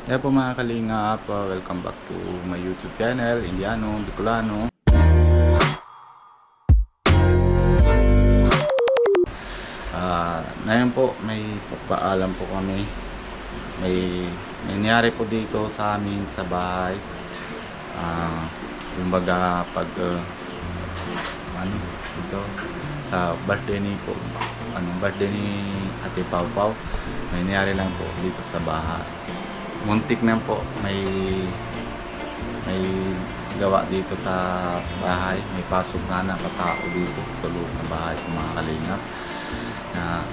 Kaya po mga kalingap, welcome back to my YouTube channel, Indiano, Bicolano. Ngayon po, may paalam po kami. May nangyari po dito sa amin sa bahay. Kumbaga pag ano dito sa birthday ni po, birthday ni Ate Pau Pau, may nangyari lang po dito sa bahay. Muntik na po, may gawa dito sa bahay, may pasok na nakatao dito sa loob ng bahay ng mga kalingap na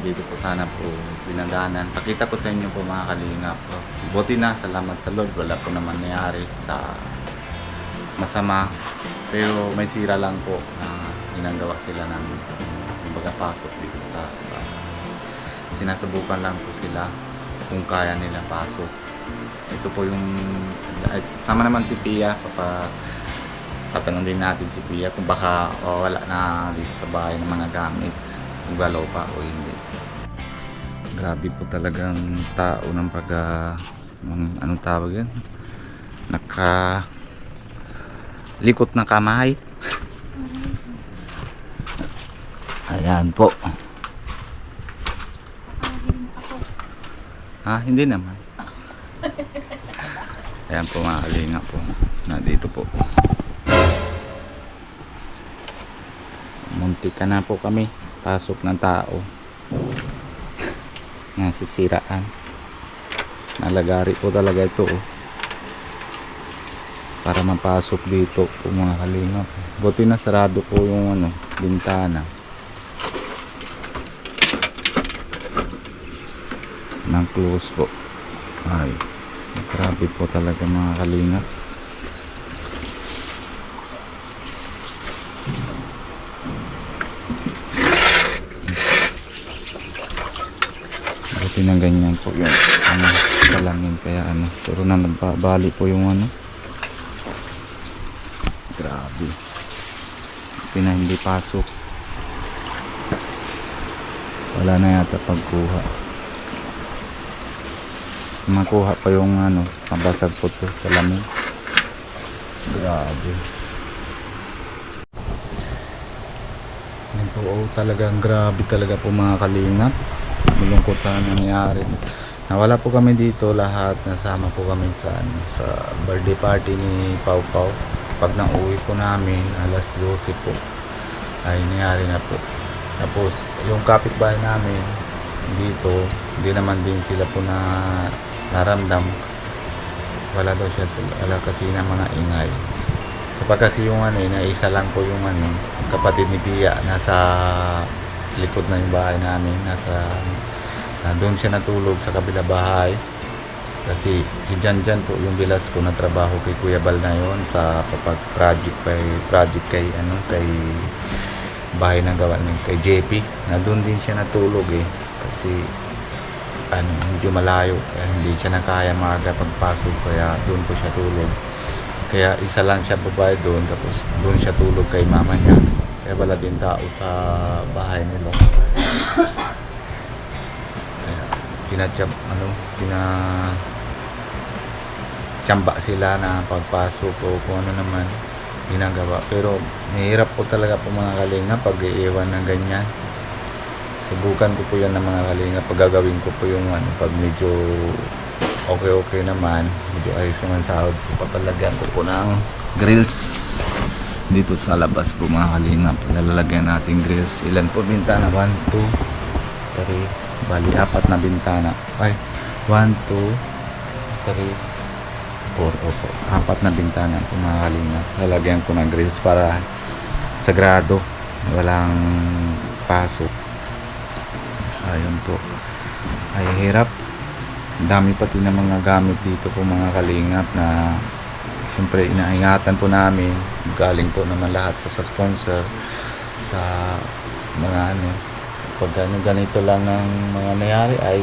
dito po sana po pinagdaanan. Pakita ko sa inyo po mga kalingap. Buti na, salamat sa Lord, wala po naman nangyari sa masama, pero may sira lang po na ginagawa sila ng kumbaga pasok dito sa bahay. Sinasubukan lang po sila kung kaya nila pasok. Ito po yung sama naman si Pia, tatanong din natin si Pia kung baka wala na dito sa bahay ng mga gamit, kung galaw pa o hindi. Grabe po talagang tao ng pag anong tawag yan, likot na kamay. Ayan po. Hindi naman. Ayan po mga kalingap po. Dito po. Muntik ka na po kami. Pasok ng tao. Nasisiraan. Nalagari po talaga ito. Para mapasok dito po mga kalingap. Buti na sarado po yung bintana. Nang close po. Ay, grabe po talaga mga kalingap. Buti na ganyan po yung kalangin, kaya pero na nababali po yung grabe. Buti na hindi pasok. Wala na yata pagkuha. Makuha pa yung pabasag po to sa lamin. Grabe. Yan po, talagang grabe talaga po mga kalingap. Malungkot sa nangyari. Nawala po kami dito lahat, nasama po kami sa birthday party ni Pau Pau. Pag nauwi po namin alas 12 po ay nangyari na po. Tapos yung kapitbahay namin dito, hindi naman din sila po naramdam. Wala daw siya, wala kasi na mga ingay. Kasi yung naisa lang po yung kapatid ni Pia, nasa likod na yung bahay namin, doon siya natulog sa kabila bahay. Kasi si Jan po yung bilas ko na trabaho kay Kuya Bal na yon sa project kay bahay ng gawa ng kay JP, na doon din siya natulog kasi medyo malayo, kaya hindi siya nakaya maaga pagpasok, kaya doon po siya tulog. Kaya isa lang siya babae doon, tapos doon siya tulog kay mama niya, kaya wala din tao sa bahay nila. Kaya tsamba sila na pagpasok o kung ano naman ginagawa. Pero mahirap po talaga po mga kalingap pag iiwan ng ganyan. Subukan ko po yan ng mga kalingap. Pag gagawin ko po yung pag medyo okay naman, medyo ayos naman sahod ko, papalagyan ko po ng grills dito sa labas po mga kalingap. Lalagyan natin grills. Ilan po bintana? 1, 2, 3, bali 4 na bintana. Ay, 1, 2, 3, 4, opo, 4 na bintana po mga kalingap. Lalagyan ko ng grills para sagrado, walang pasok. Ayun po, ay hirap. Dami pati ng mga gamit dito po mga kalingap na siyempre inaingatan po namin. Galing po naman lahat po sa sponsor, sa mga pag ganito lang ng mga nangyari ay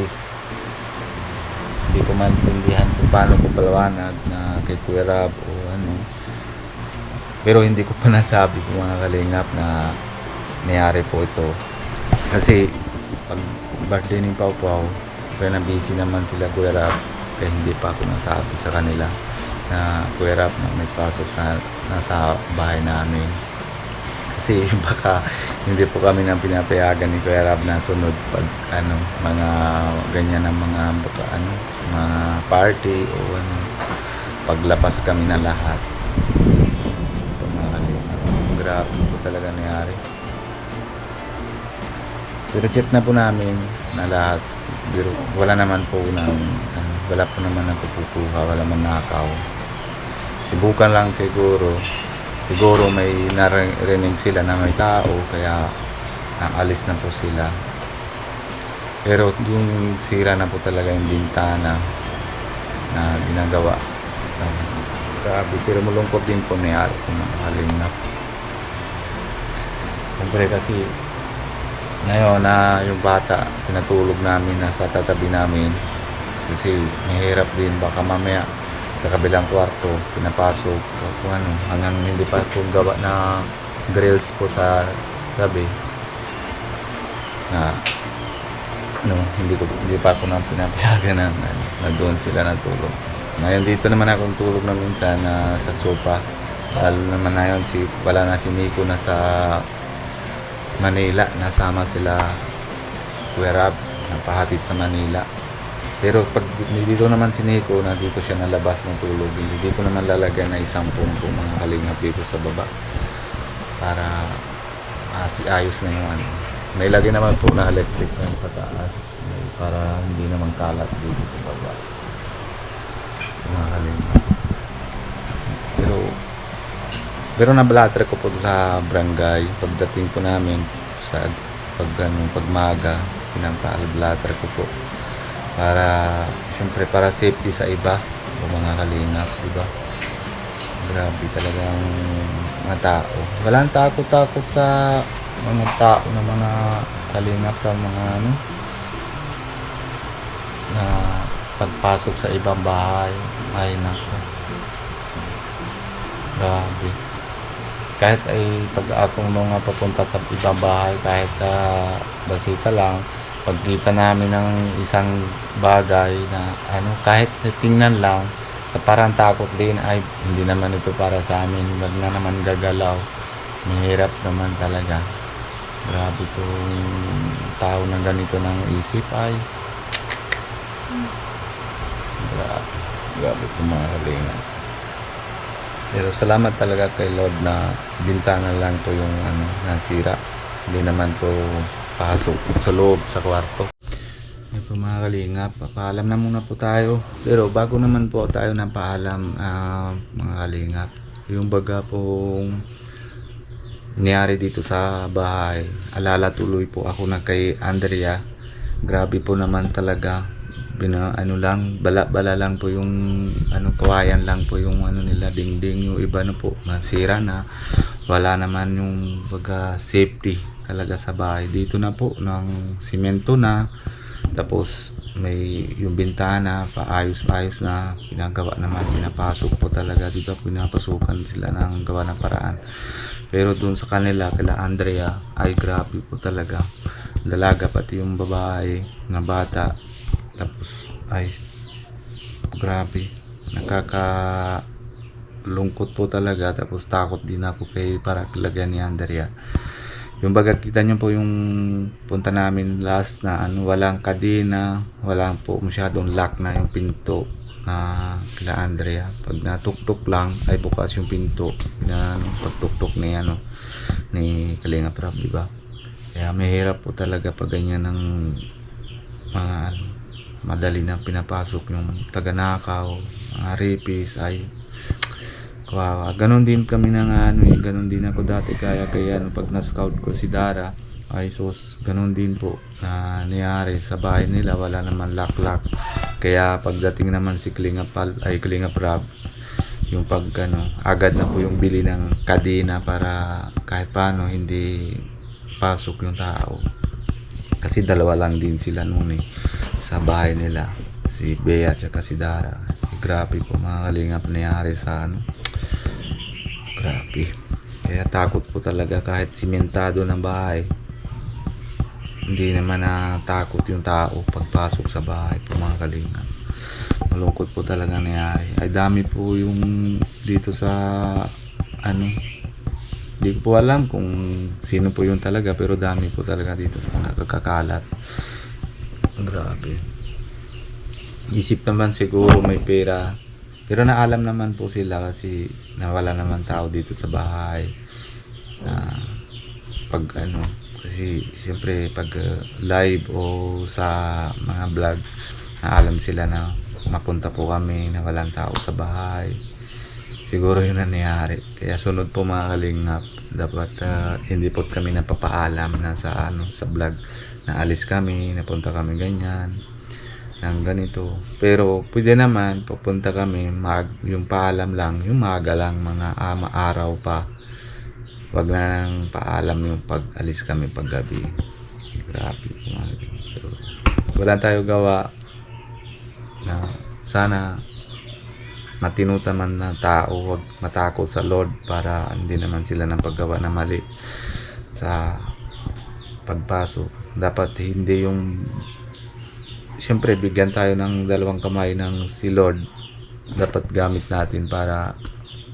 hindi ko maintindihan kung paano ko palawanag na kay Kuya Rab o pero hindi ko pa nasabi po mga kalingap na nangyari po ito. Kasi pag birthday ni Pau Pau, kaya na busy naman sila Kuya Rab, kaya hindi pa ako nasabi sa kanila na Kuya Rap na may pasok sa nasa bahay namin. Kasi baka hindi po kami nang pinapayagan ni Kuya Rab na sunod pag ano, mga ganyan ng mga baka, ano, mga party o ano, paglabas kami na lahat. Ito mga kalingap, grabe po talaga nangyari. Pero check na po namin na lahat. Pero wala naman po ng wala po naman nagpupuha, wala man nakaw. Sibukan lang siguro may narinig sila na may tao kaya naalis na po sila. Pero yung sira na po talaga yung bintana na ginagawa. Grabe, pero malungkot din po nangyari kung makakalingap. Siyempre kasi ngayon na yung bata pinatulog namin na sa tatabi namin kasi mahirap din baka mamaya sa kabilang kwarto pinapasok kung ano hanggang hindi pa po gawa na grills po sa gabi na ano hindi pa ako nang pinapayagan na doon sila natulog. Ngayon dito naman akong tulog na minsan na sa sofa, lalo naman na yun wala na si Nico na sa Manila, nasama sila Kuya Rab napahatid sa Manila. Pero pag dito naman si Nico na dito siya nalabas ng tulog, hindi ko naman lalagyan na isang pungko mga kalingap dito sa baba para ayos na yung ano. May lagay naman po na electric fan sa taas para hindi naman kalat dito sa baba mga kalingap. Pero nabalatre ko po sa barangay pagdating po namin sa pagmaga pinagpaalblatre ko po para syempre para safety sa iba o mga kalingap, diba? Grabe talagang mga tao. Walang takot-takot sa mga tao na mga kalingap sa mga ano na pagpasok sa ibang bahay. Ay nako. Grabe. Kahit ay pag akong nung papunta sa ibang bahay kahit basita lang pagkita namin ng isang bagay na ano kahit tingnan lang parang takot din ay hindi naman ito para sa amin, wag na naman gagalaw. Mahirap naman talaga. Grabe itong tao na ganito ng isip ay grabe itong mga kalinga. Pero salamat talaga kay Lord na bintana lang to yung ano nasira, hindi naman to pasok sa loob sa kwarto. Ay po mga kalingap, papaalam na muna po tayo. Pero bago naman po tayo ng paalam mga kalingap, yung baga pong nangyari dito sa bahay, alala tuloy po ako na kay Andrea. Grabe po naman talaga. Ano lang, bala lang po yung ano kawayan lang po yung ano nila dingding, yung iba na po masira na. Wala naman yung baga safety talaga sa bahay. Dito na po ng simento na, tapos may yung bintana paayos-ayos na pinagawa naman, pinapasok po talaga dito, pinapasukan sila ng gawa ng paraan. Pero dun sa kanila kila Andrea ay grabe po talaga, dalaga pati yung babae na bata, tapos ay grabe, lungkot po talaga. Tapos takot din ako kay para lagyan ni Andrea. Yung baga kita nyo po yung punta namin last na ano, walang kadena, walang po masyadong lock na yung pinto na kila Andrea. Pag natuktok lang ay bukas yung pinto na pagtuktok ni ano ni Kalinga Prab, diba? Kaya mahirap po talaga pag ganyan ng mga madali na pinapasok yung taga-nakaw, mga ripis ay kawawa. Ganon din kami na nga ano ganon din ako dati kaya ano pag na-scout ko si Dara ay sus, ganon din po na nangyari sa bahay nila, wala naman lock. Kaya pagdating naman si Kalinga Prab, yung pag ano, agad na po yung bili ng kadena para kahit paano hindi pasok yung tao. Kasi dalawa lang din sila noon sa bahay nila, si Bea at saka si Dara. Grabe po mga kalingap nangyari sa ano. Grabe. Kaya takot po talaga kahit simentado ng bahay. Hindi naman natakot yung tao pagpasok sa bahay po mga kalingap. Malungkot po talaga nangyari. Ay dami po yung dito sa ano, di ko po alam kung sino po yun talaga, pero dami po talaga dito sa nakakakalat. Grabe. Isip naman siguro may pera, pero naalam naman po sila kasi nawala naman tao dito sa bahay. Pag ano, kasi siyempre pag live o sa mga vlog, naalam sila na mapunta po kami na walang tao sa bahay. Siguro yun nangyari. Kaya sunod po mga kalingap, dapat hindi po kami napapaalam na sa ano, sa vlog na alis kami, napunta kami ganyan ng ganito. Pero pwede naman pupunta kami yung paalam lang, yung maaga lang, mga araw pa. Wag nang paalam yung pag alis kami pag gabi. Grabe po mga kalingap. Pero wala tayo gawa na sana matinuta man na tao, wag matakot sa Lord para hindi naman sila ng paggawa na mali sa pagpasok. Dapat hindi yung siyempre bigyan tayo ng dalawang kamay ng si Lord, dapat gamit natin para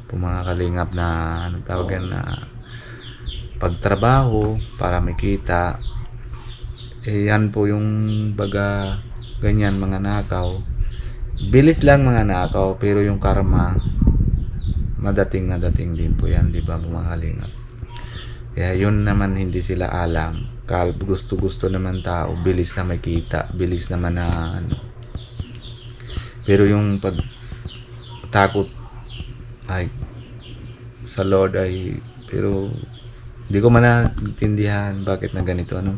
po mga kalingap na anong tawagan na pagtrabaho para may kita. Yan po yung baga ganyan mga nakaw. Bilis lang mga nakaw, pero yung karma madating din po yan, di ba mga kalingap? Kaya yun naman hindi sila alam. Gusto naman tao, bilis na makita, bilis naman na ano. Pero yung pag takot ay sa Lord ay, pero hindi ko man naintindihan bakit na ganito ano.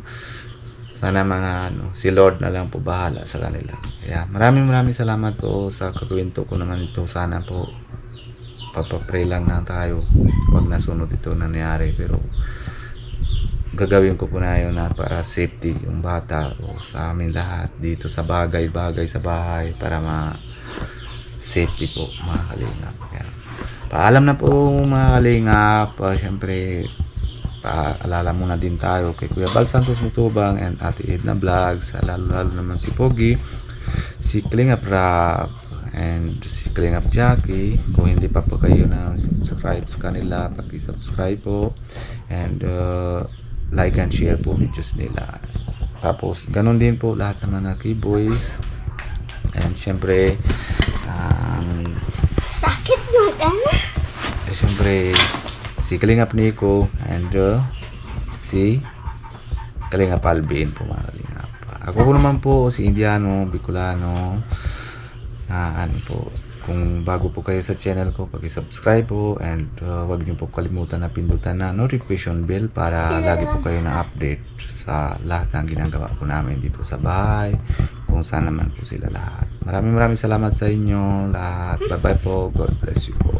Sana mga ano, si Lord na lang po bahala sa kanila. Kaya maraming salamat po sa kakwento ko naman ito. Sana po papapray lang na tayo, wag na sunod ito nangyari, pero gagawin ko po na yun na para safety yung bata o sa amin lahat dito sa bagay sa bahay, para safety po mga kalingap. Kaya paalam na po mga kalingap. Siyempre paalala muna din tayo kay Kuya Bal Santos Mutubang and Ate Edna Vlogs, lalo naman si Pogi, si Kalingap Rap, and si Kalingap Jackie. Kung hindi pa po kayo na subscribe sa kanila, paki-subscribe po and like and share po videos nila. Tapos ganun din po lahat naman na boys, and syempre sakit mag-ano? syempre si Kalingap Nico and si Kalingap Alvin po mga kalingap. Ako po naman po si Indiano Bicolano. Ano po, kung bago po kayo sa channel ko, paki-subscribe po and wag niyo po kalimutan na pindutan na notification bell para lagi po kayo na update sa lahat ng ginagawa po namin dito sa bahay, kung saan naman po sila lahat. Maraming salamat sa inyo lahat. Bye bye po. God bless you po.